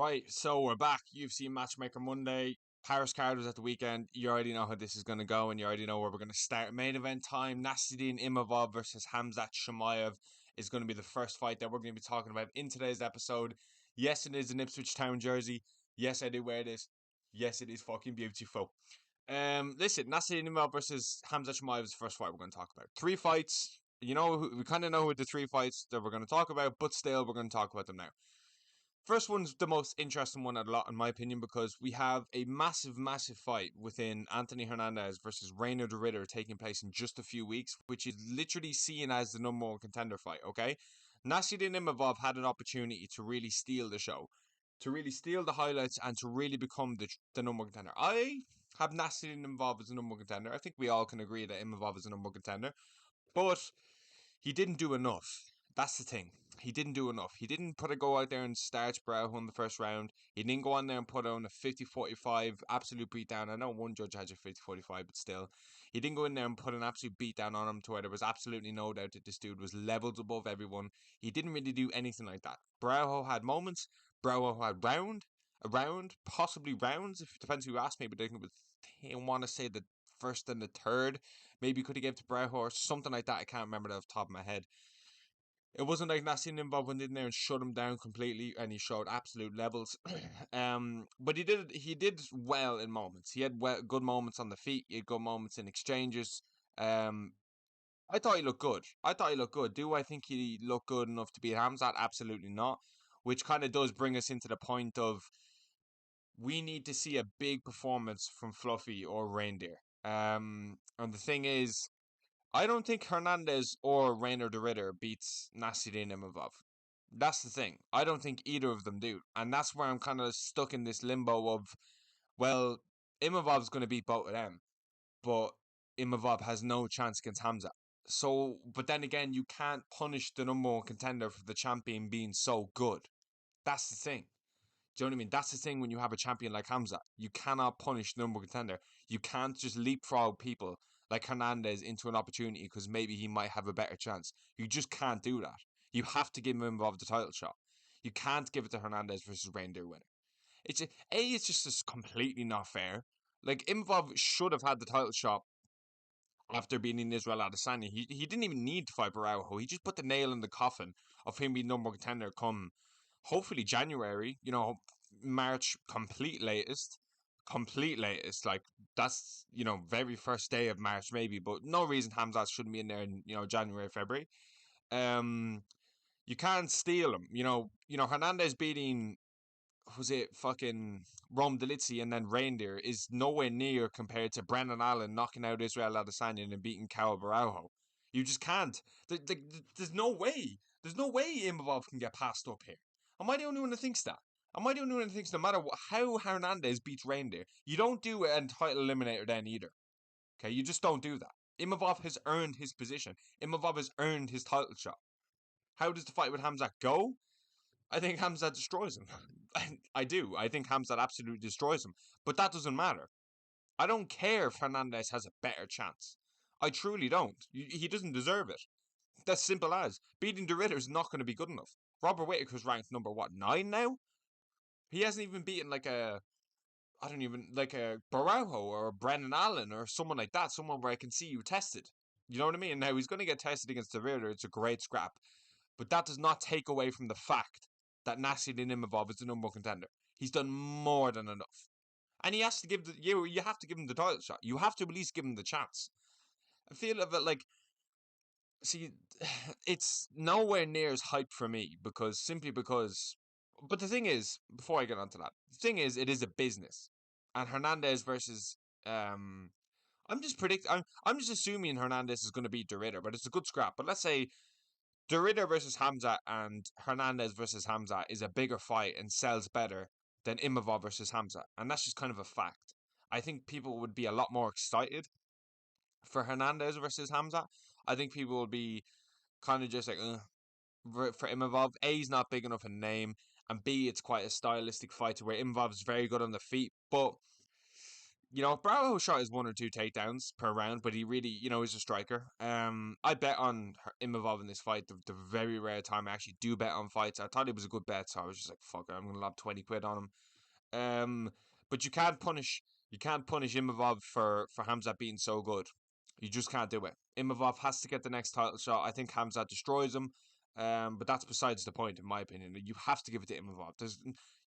Right, so we're back. UFC Match Maker Monday. Paris card was at the weekend. You already know how this is going to go, and you already know where we're going to start. Main event time: Nasruddin Imavov versus Hamzat Chimaev is going to be the first fight that we're going to be talking about in today's episode. Yes, it is an Ipswich Town jersey. Yes, I do wear this. Yes, it is fucking beautiful. Listen, Nasruddin Imavov versus Hamzat Chimaev is the first fight we're going to talk about. Three fights. We kind of know who the three fights that we're going to talk about, but still, we're going to talk about them now. First one's the most interesting one a lot, in my opinion, because we have a massive fight within Anthony Hernandez versus Reiner de Ritter taking place in just a few weeks, which is literally seen as the number one contender fight, okay? Nasruddin Imavov had an opportunity to really steal the show, to really steal the highlights, and to really become the number one contender. I have Nasruddin Imavov as the number one contender. I think we all can agree that Imavov is the number one contender, but he didn't do enough. That's the thing. He didn't do enough. He didn't put a go out there and starch Brauho in the first round. He didn't go on there and put on a 50-45 absolute beatdown. I know one judge had a 50-45, but still. He didn't go in there and put an absolute beatdown on him to where there was absolutely no doubt that this dude was levels above everyone. He didn't really do anything like that. Brauho had moments. Brauho had possibly rounds, if it depends who you ask me, but I think it was, I want to say the first and the third. Maybe could have gave to Brauho or something like that. I can't remember that off the top of my head. It wasn't like Nassim involved went in there and shut him down completely, and he showed absolute levels. But he did well in moments. He had good moments on the feet. He had good moments in exchanges. Um, I thought he looked good. Do I think he looked good enough to beat Hamzat? Absolutely not. Which kind of does bring us into the point of we need to see a big performance from Fluffy or Reindeer. And the thing is, I don't think Hernandez or Reiner de Ritter beats Nasruddin Imavov. That's the thing. I don't think either of them do. And that's where I'm kind of stuck in this limbo of, well, Imavov's going to beat both of them, but Imavov has no chance against Hamza. So, but then again, you can't punish the number one contender for the champion being so good. That's the thing. Do you know what I mean? That's the thing when you have a champion like Hamza. You cannot punish the number one contender. You can't just leapfrog people like Hernandez into an opportunity because maybe he might have a better chance. You just can't do that. You have to give him involved the title shot. You can't give it to Hernandez versus Reindeer winner. It's just completely not fair. Like Imvov should have had the title shot after beating Israel Adesanya. He didn't even need to fight Baraujo. He just put the nail in the coffin of him being number one contender come hopefully January, March complete latest. Complete latest. Like that's, very first day of March maybe, but no reason Hamzat shouldn't be in there in, January, February. Um you can't steal him. Hernandez beating was it fucking Rome Delizzi and then Reindeer is nowhere near compared to Brendan Allen knocking out Israel Adesanya and beating Caio Baraujo. You just can't. There's no way. There's no way Imavov can get passed up here. Am I the only one that thinks that? Am I the only one that thinks no matter how Hernandez beats Reindeer, you don't do a title eliminator then either. Okay, you just don't do that. Imavov has earned his position. Imavov has earned his title shot. How does the fight with Hamzat go? I think Hamzat destroys him. I do. I think Hamzat absolutely destroys him. But that doesn't matter. I don't care if Hernandez has a better chance. I truly don't. He doesn't deserve it. That's simple as. Beating De Ritter is not going to be good enough. Robert Whittaker's ranked number, what, 9 now? He hasn't even beaten like a Baraujo or a Brendan Allen or someone like that. Someone where I can see you tested. You know what I mean? Now he's going to get tested against De Ritter. It's a great scrap. But that does not take away from the fact that Nasruddin Imavov is the number one contender. He's done more than enough. And he has to give you have to give him the title shot. You have to at least give him the chance. I feel of it like see it's nowhere near as hype for me because but the thing is, before I get onto that, the thing is it is a business. And Hernandez versus I'm just assuming Hernandez is gonna beat De Ritter, but it's a good scrap. But let's say De Ritter versus Hamza and Hernandez versus Hamza is a bigger fight and sells better than Imavov versus Hamza. And that's just kind of a fact. I think people would be a lot more excited for Hernandez versus Hamza. I think people would be kind of just like, for Imavov. A, he's not big enough in name, and B, it's quite a stylistic fight where Imavov's very good on the feet. But Bravo shot is 1 or 2 takedowns per round, but he really, is a striker. I bet on Imavov in this fight. The very rare time I actually do bet on fights. I thought it was a good bet, so I was just like, fuck it, I'm gonna lob 20 quid on him. But you can't punish Imavov for Hamzat being so good. You just can't do it. Imavov has to get the next title shot. I think Hamzat destroys him. But that's besides the point, in my opinion. You have to give it to Imavov.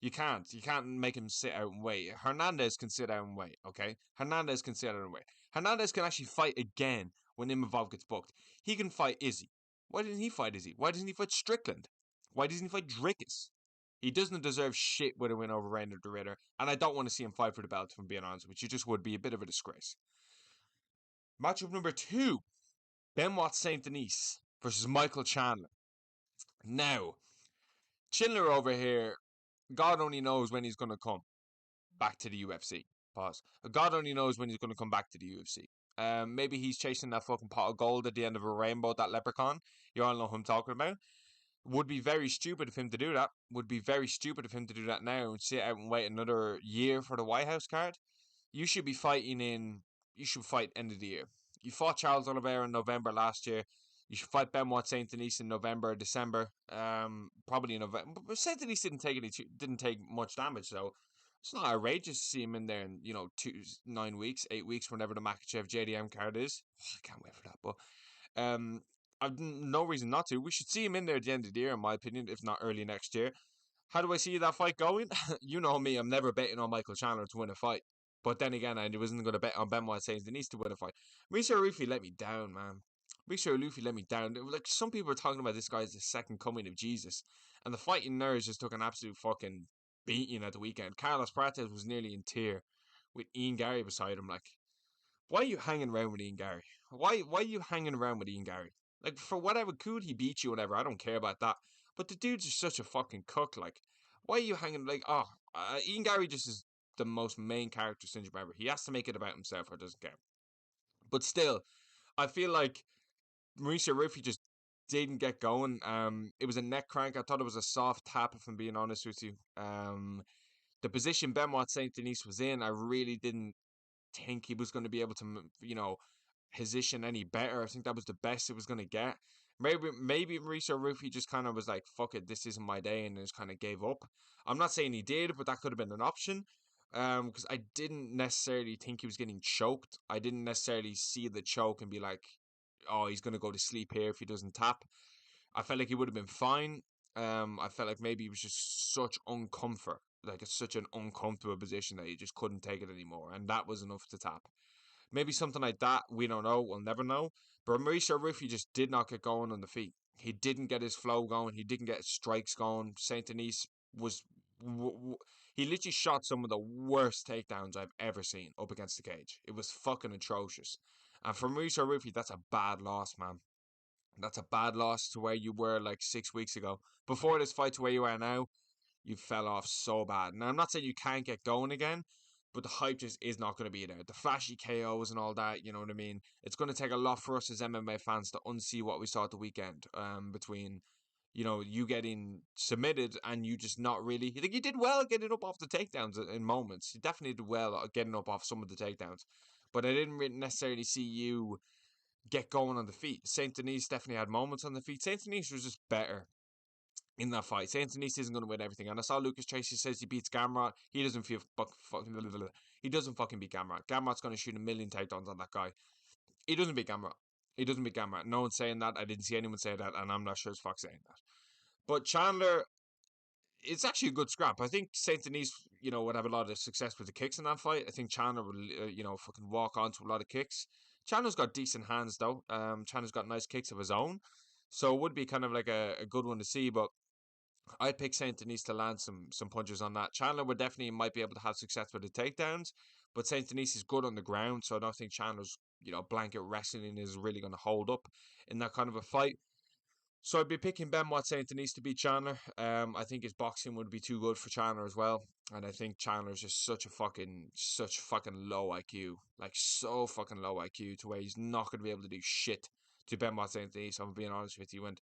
You can't make him sit out and wait. Hernandez can sit out and wait. Okay, Hernandez can sit out and wait. Hernandez can actually fight again when Imavov gets booked. He can fight Izzy. Why didn't he fight Izzy? Why doesn't he fight Strickland? Why doesn't he fight Drickus? He doesn't deserve shit with a win over Reiner the Ritter, and I don't want to see him fight for the belt, if I'm being honest, which just would be a bit of a disgrace. Matchup number 2, Benoit Saint Denis versus Michael Chandler. Now, Chandler over here, God only knows when he's going to come back to the UFC. Pause. God only knows when he's going to come back to the UFC. Maybe he's chasing that fucking pot of gold at the end of a rainbow, that leprechaun. You all know who I'm talking about. Would be very stupid of him to do that. Would be very stupid of him to do that now and sit out and wait another year for the White House card. You should be fighting in. You should fight end of the year. You fought Charles Oliveira in November last year. You should fight Benoit Saint Denis in November, December. Probably in November. But Saint Denis didn't take much damage, so it's not outrageous to see him in there in 9 weeks, 8 weeks, whenever the Makachev JDM card is. I can't wait for that. But um, I've no reason not to. We should see him in there at the end of the year, in my opinion, if not early next year. How do I see that fight going? You know me, I'm never betting on Michael Chandler to win a fight. But then again, I wasn't going to bet on Benoit Saint Denis to win a fight. Mauricio Rufi let me down, man. Mauricio Rufi let me down. Like, some people are talking about this guy as the second coming of Jesus. And the fighting nerds just took an absolute fucking beating at the weekend. Carlos Prates was nearly in tear with Ian Gary beside him. Like, why are you hanging around with Ian Gary? Why are you hanging around with Ian Gary? Like, for whatever, could he beat you, whatever, I don't care about that. But the dude's just such a fucking cook. Like, why are you hanging, like, Ian Gary just is the most main character syndrome ever. He has to make it about himself or doesn't care. But still, I feel like Mauricio Rufy just didn't get going. It was a neck crank. I thought it was a soft tap, if I'm being honest with you. The position Benoit Saint Denis was in, I really didn't think he was going to be able to, position any better. I think that was the best it was going to get. Maybe Mauricio Rufy just kind of was like, fuck it, this isn't my day, and just kind of gave up. I'm not saying he did, but that could have been an option. Because I didn't necessarily think he was getting choked. I didn't necessarily see the choke and be like, oh, he's going to go to sleep here if he doesn't tap. I felt like he would have been fine. I felt like maybe he was just such uncomfort. Like, it's such an uncomfortable position that he just couldn't take it anymore. And that was enough to tap. Maybe something like that, we don't know, we'll never know. But Mauricio Rufy just did not get going on the feet. He didn't get his flow going. He didn't get his strikes going. Saint Denis was. He literally shot some of the worst takedowns I've ever seen up against the cage. It was fucking atrocious. And for Mauricio Rufy, that's a bad loss, man. That's a bad loss to where you were like 6 weeks ago. Before this fight to where you are now, you fell off so bad. Now, I'm not saying you can't get going again, but the hype just is not going to be there. The flashy KOs and all that, you know what I mean? It's going to take a lot for us as MMA fans to unsee what we saw at the weekend, between, you getting submitted and you just not really. Like, you did well getting up off the takedowns in moments. You definitely did well getting up off some of the takedowns. But I didn't really necessarily see you get going on the feet. Saint Denis definitely had moments on the feet. Saint Denis was just better in that fight. Saint Denis isn't going to win everything. And I saw Lucas Tracy says he beats Gamrot. He doesn't feel he doesn't fucking beat Gamrot. Gamrot's going to shoot a million takedowns on that guy. He doesn't beat Gamrot. He doesn't beat Gamrot. No one's saying that. I didn't see anyone say that, and I'm not sure as fuck saying that. But Chandler, it's actually a good scrap. I think Saint Denis, would have a lot of success with the kicks in that fight. I think Chandler would, fucking walk onto a lot of kicks. Chandler's got decent hands though. Chandler's got nice kicks of his own, so it would be kind of like a good one to see. But I'd pick Saint Denis to land some punches on that. Chandler would definitely might be able to have success with the takedowns, but Saint Denis is good on the ground, so I don't think Chandler's blanket wrestling is really going to hold up in that kind of a fight. So I'd be picking Benoit Saint Denis to beat Chandler. I think his boxing would be too good for Chandler as well, and I think Chandler's just such fucking low IQ, like so fucking low IQ to where he's not going to be able to do shit to Benoit Saint Denis. I'm being honest with you, and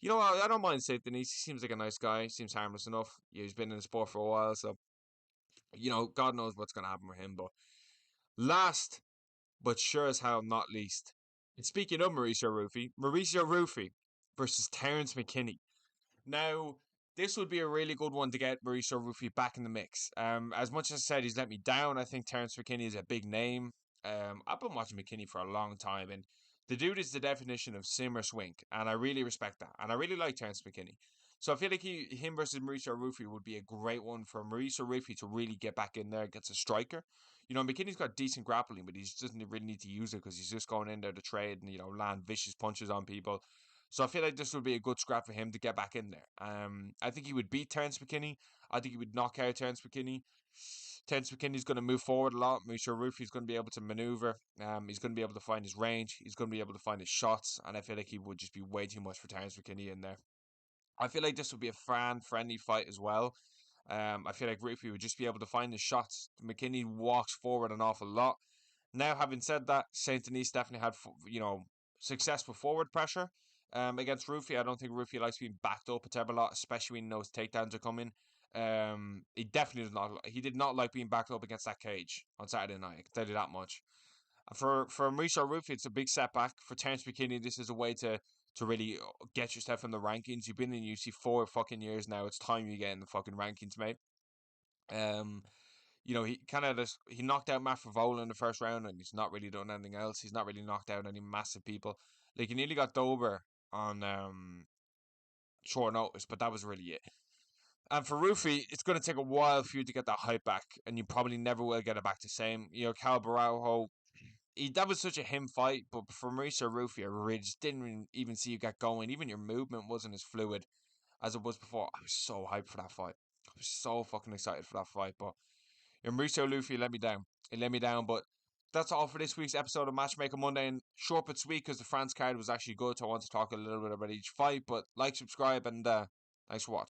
I don't mind Saint Denis. He seems like a nice guy. He seems harmless enough. He's been in the sport for a while, so God knows what's going to happen with him, but Last, but sure as hell not least. And speaking of Mauricio Rufy versus Terence McKinney. Now, this would be a really good one to get Mauricio Rufy back in the mix. As much as I said he's let me down, I think Terence McKinney is a big name. I've been watching McKinney for a long time, and the dude is the definition of simmer swink, and I really respect that. And I really like Terence McKinney. So I feel like him versus Mauricio Rufy would be a great one for Mauricio Rufy to really get back in there, gets a striker. You know, McKinney's got decent grappling, but he doesn't really need to use it because he's just going in there to trade and, land vicious punches on people. So I feel like this would be a good scrap for him to get back in there. I think he would beat Terence McKinney. I think he would knock out Terence McKinney. Terence McKinney's going to move forward a lot. Misha Rufy's going to be able to maneuver. He's going to be able to find his range. He's going to be able to find his shots. And I feel like he would just be way too much for Terence McKinney in there. I feel like this would be a fan-friendly fight as well. I feel like Rufy would just be able to find his shots. McKinney walks forward an awful lot. Now, having said that, Saint Denis definitely had, successful forward pressure against Rufy. I don't think Rufy likes being backed up a terrible lot, especially when those takedowns are coming. He definitely does not. He did not like being backed up against that cage on Saturday night. I can tell you that much. For Mauricio Rufy, it's a big setback. For Terence McKinney, this is a way to really get yourself in the rankings. You've been in UFC 4 fucking years now. It's time you get in the fucking rankings, mate. Um, he kind of just he knocked out Matt Favola in the first round, and he's not really done anything else. He's not really knocked out any massive people. Like he nearly got Dober on short notice, but that was really it. And for Rufy, it's going to take a while for you to get that hype back, and you probably never will get it back the same. Cal Baraujo, that was such a him fight, but for Mauricio Rufy, I really just didn't even see you get going. Even your movement wasn't as fluid as it was before. I was so hyped for that fight. I was so fucking excited for that fight, but Mauricio Luffy let me down. It let me down, but that's all for this week's episode of Matchmaker Monday. And short but sweet because the France card was actually good, so I want to talk a little bit about each fight. But like, subscribe, and thanks for watching.